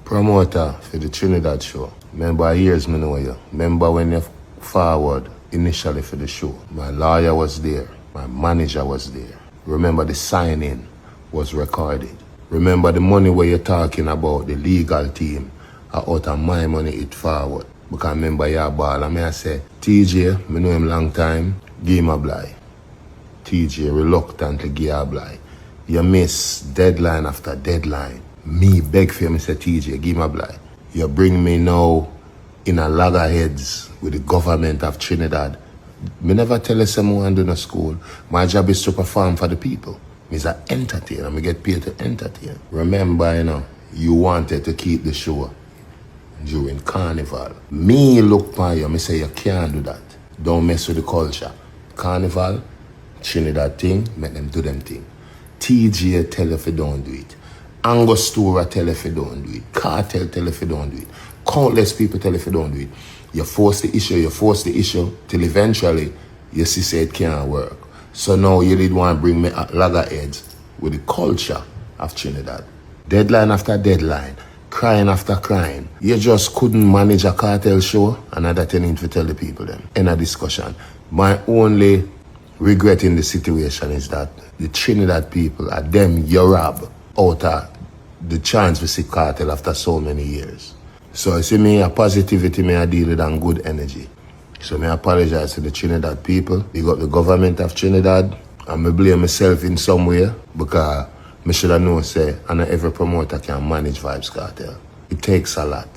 Promoter for the Trinidad show. Remember years me know you. Remember when you forward initially for the show. My lawyer was there. My manager was there. Remember the signing was recorded. Remember the money where you're talking about, the legal team, out of my money it forward. Because remember your ball and I say, TJ, me know him long time, give him a blind. TJ reluctantly give a blind. You miss deadline after deadline. Me beg for him, say TJ, give me a blind. You bring me now in a loggerheads with the government of Trinidad. Me never tell you someone do no school. My job is to perform for the people. Me's an entertainer. Me get paid to entertain. Remember, you wanted to keep the show during Carnival. Me look for you, me say you can't do that. Don't mess with the culture. Carnival, Trinidad thing, make them do them thing. TJ tell you if you don't do it. Angostura tell if you don't do it. Cartel tell if you don't do it. Countless people tell if you don't do it. You force the issue, till eventually you see it can't work. So now you did want to bring me at loggerheads with the culture of Trinidad. Deadline after deadline, crying after crying. You just couldn't manage a cartel show, and that's what you need to tell the people then. In a discussion. My only regret in the situation is that the Trinidad people are them you rob out of the chance to see cartel after so many years. So you see me, a positivity me I deal with and good energy. So I apologize to the Trinidad people. Big up the government of Trinidad. And I blame myself in some way because I should have known say and every promoter can manage Vibes Cartel. It takes a lot.